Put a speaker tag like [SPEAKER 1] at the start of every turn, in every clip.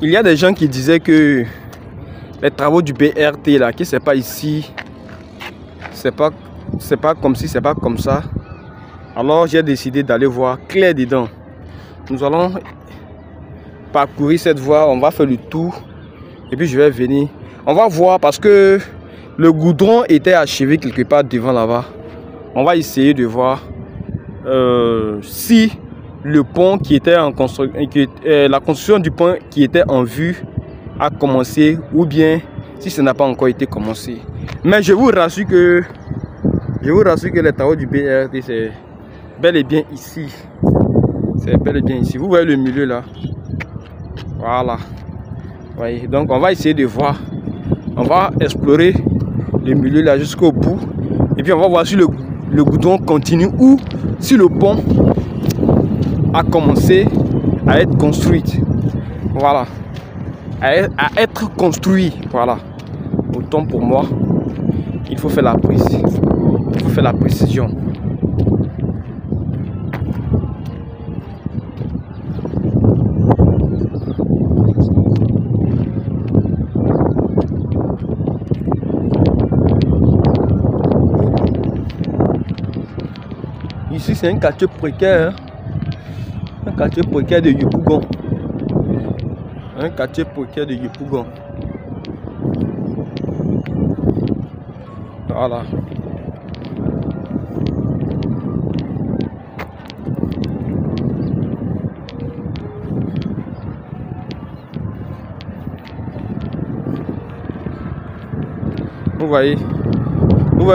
[SPEAKER 1] Il y a des gens qui disaient que les travaux du BRT là, que c'est pas ici, c'est pas comme si, c'est pas comme ça. Alors j'ai décidé d'aller voir clair dedans. Nous allons parcourir cette voie, on va faire le tour et puis je vais venir. On va voir parce que le goudron était achevé quelque part devant là-bas. On va essayer de voir si le pont qui était en construction, la construction du pont qui était en vue a commencé ou bien si ça n'a pas encore été commencé. Mais je vous rassure que les travaux du BRT c'est bel et bien ici. C'est bel et bien ici. Vous voyez le milieu là. Voilà. Voyez. Donc on va essayer de voir. On va explorer le milieu là jusqu'au bout. Et puis on va voir si le goudron continue ou si le pont a commencé à être construit. Voilà. À être construit. Voilà. Autant pour moi. Il faut faire la précision. Il faut faire la précision. Ici c'est un quartier précaire, hein? Un quartier précaire de Yopougon. Un quartier précaire de Yopougon. Voilà. Vous voyez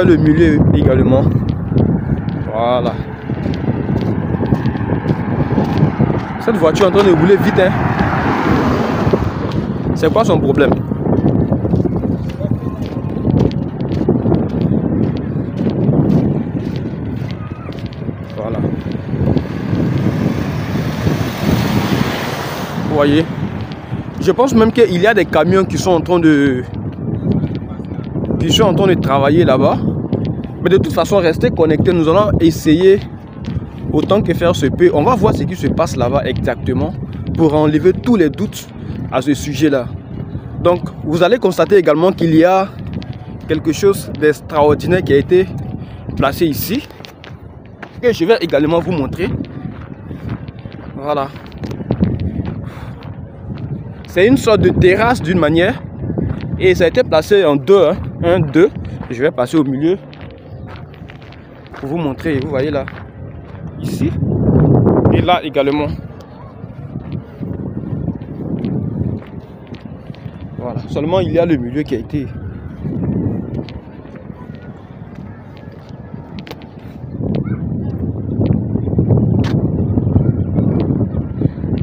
[SPEAKER 1] le milieu également. Voilà. Cette voiture est en train de rouler vite, hein. C'est quoi son problème? Voilà. Vous voyez? Je pense même qu'il y a des camions qui sont en train de travailler là-bas. Mais de toute façon, restez connectés. Nous allons essayer autant que faire se peut. On va voir ce qui se passe là-bas exactement pour enlever tous les doutes à ce sujet-là. Donc, vous allez constater également qu'il y a quelque chose d'extraordinaire qui a été placé ici. Et je vais également vous montrer. Voilà. C'est une sorte de terrasse d'une manière. Et ça a été placé en deux. Hein. 1, 2. Je vais passer au milieu. Pour vous montrer, vous voyez là, ici et là également. Voilà, seulement il y a le milieu qui a été.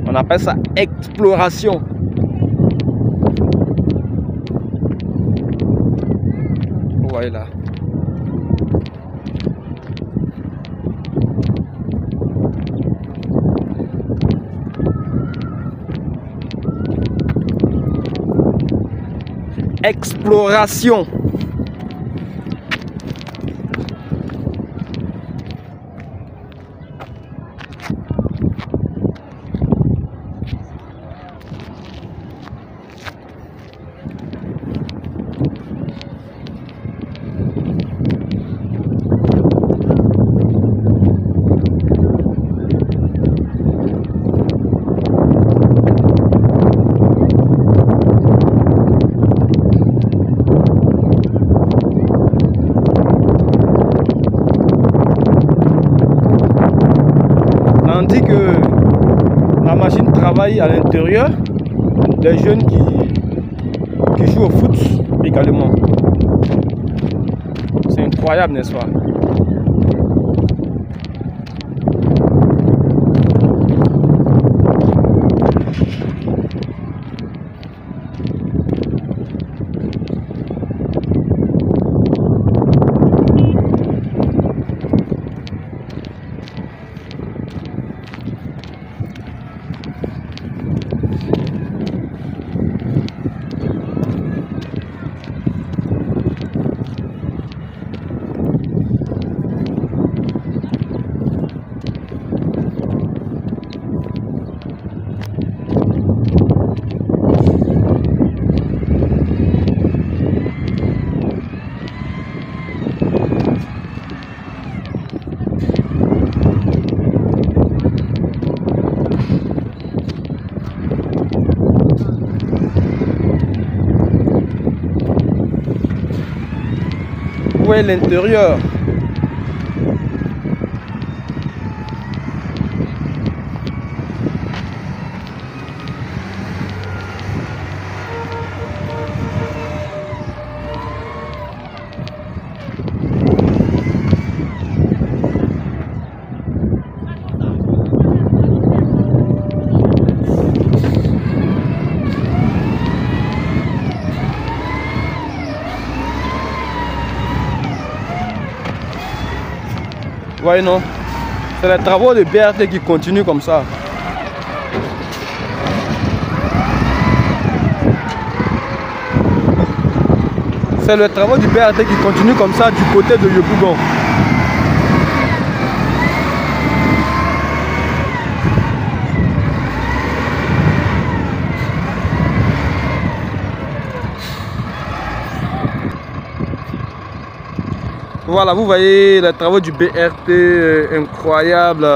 [SPEAKER 1] On appelle ça exploration. Vous voyez là. Exploration. Tandis que la machine travaille à l'intérieur, les jeunes qui jouent au foot également. C'est incroyable, n'est-ce pas? voyez l'intérieur. Voyez non, c'est les travaux de BRT qui continuent comme ça. C'est le travaux du BRT qui continue comme ça du côté de Yopougon. Voilà, vous voyez les travaux du BRT, incroyable.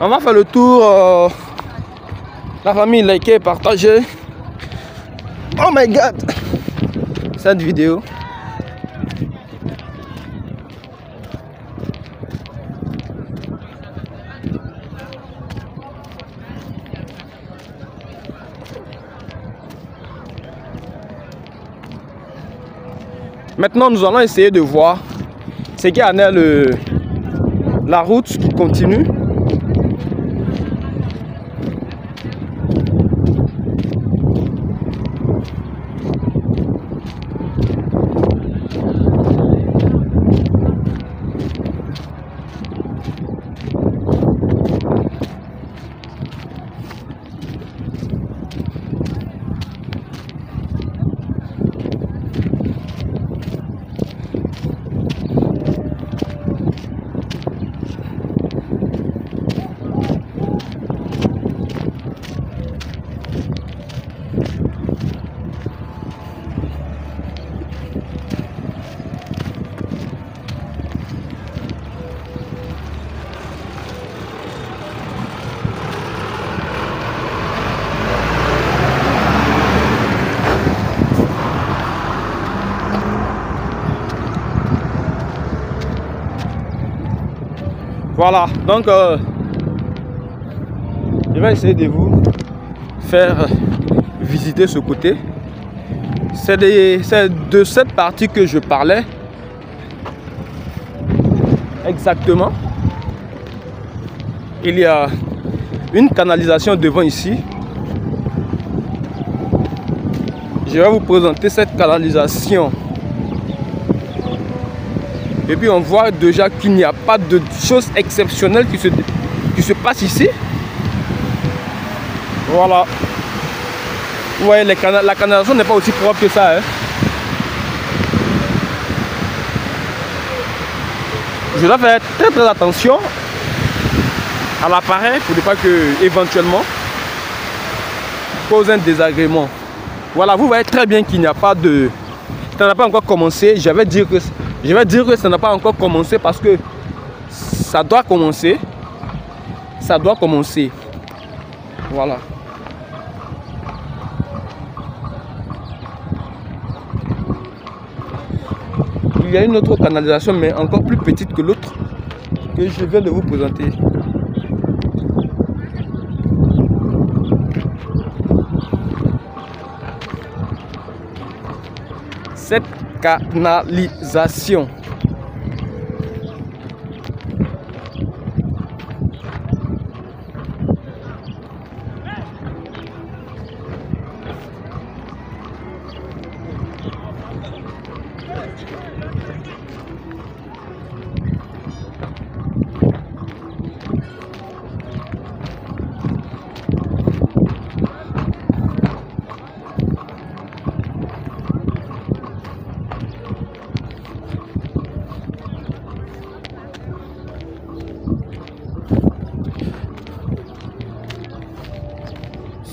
[SPEAKER 1] On va faire le tour. La famille, likez, partagez. Oh my god! Cette vidéo. Maintenant, nous allons essayer de voir ce qui en est la route qui continue. Voilà, donc je vais essayer de vous faire visiter ce côté. C'est de cette partie que je parlais exactement. Il y a une canalisation devant ici. Je vais vous présenter cette canalisation. Et puis on voit déjà qu'il n'y a pas de choses exceptionnelles qui se passent ici. Voilà. Vous voyez, la canalisation n'est pas aussi propre que ça. Hein. Je dois faire très attention à l'appareil pour ne pas que éventuellement cause un désagrément. Voilà, vous voyez très bien qu'il n'y a pas de... Ça n'a pas encore commencé. Je vais dire que ça n'a pas encore commencé parce que ça doit commencer. Ça doit commencer. Voilà. Il y a une autre canalisation, mais encore plus petite que l'autre, que je viens de vous présenter. Cette canalisation.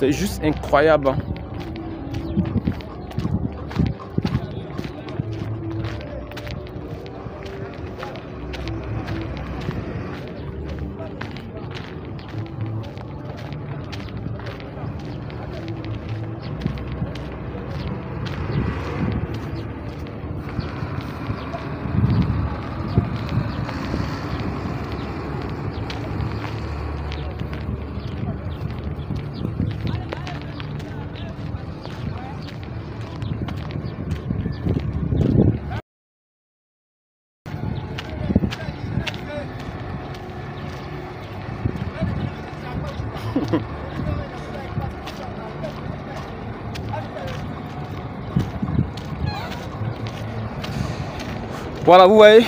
[SPEAKER 1] C'est juste incroyable. Voilà, vous voyez.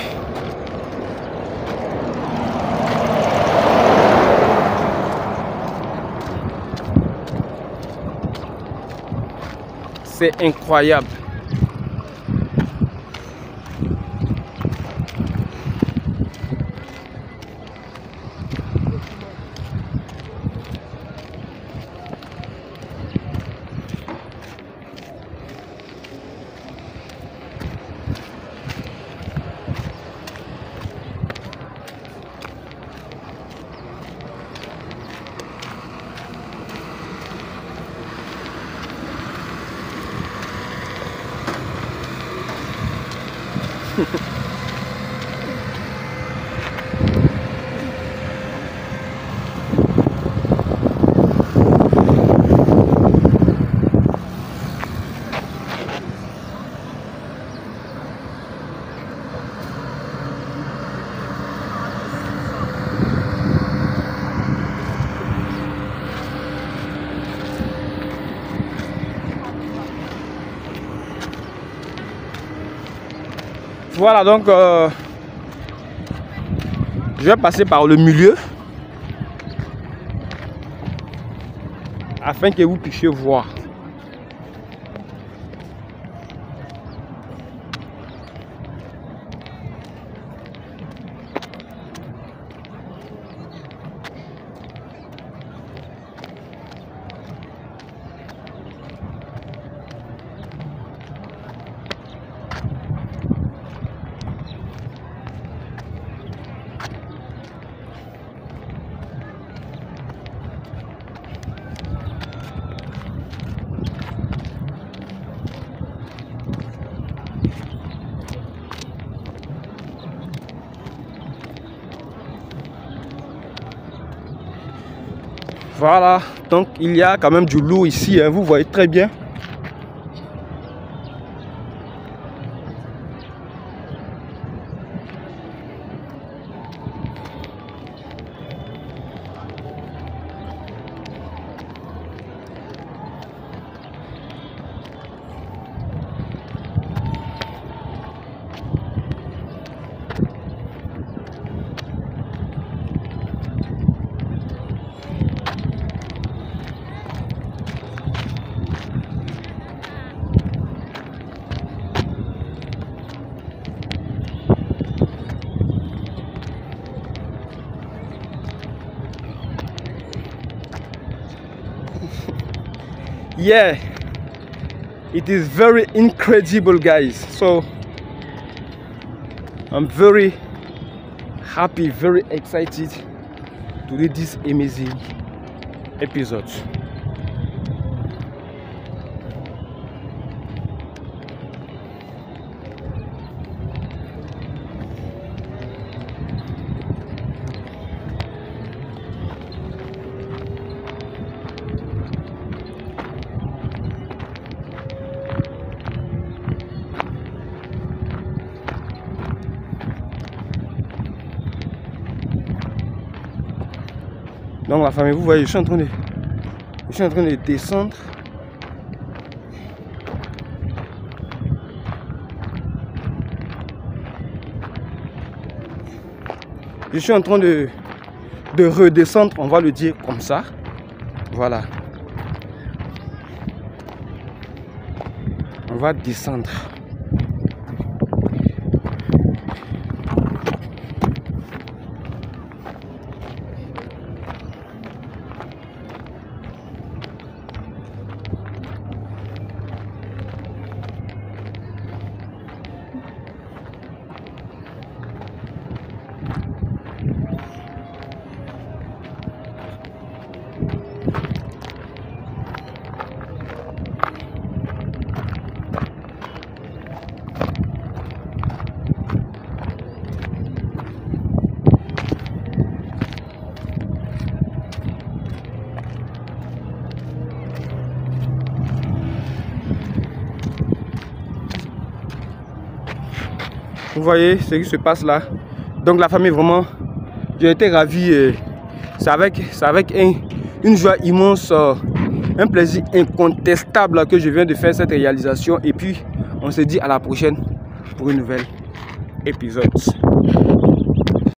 [SPEAKER 1] C'est incroyable. Voilà, donc je vais passer par le milieu afin que vous puissiez voir. Voilà, donc il y a quand même du loup ici, hein, vous voyez très bien. Yeah, it is very incredible, guys. So I'm very happy, very excited to do this amazing episode. Donc la famille, vous voyez, je suis en train de descendre. Je suis en train de redescendre, on va le dire comme ça. Voilà. On va descendre. Vous voyez ce qui se passe là. Donc la famille, vraiment, j'ai été ravi. C'est avec une joie immense, un plaisir incontestable que je viens de faire cette réalisation. Et puis, on se dit à la prochaine pour un nouvel épisode.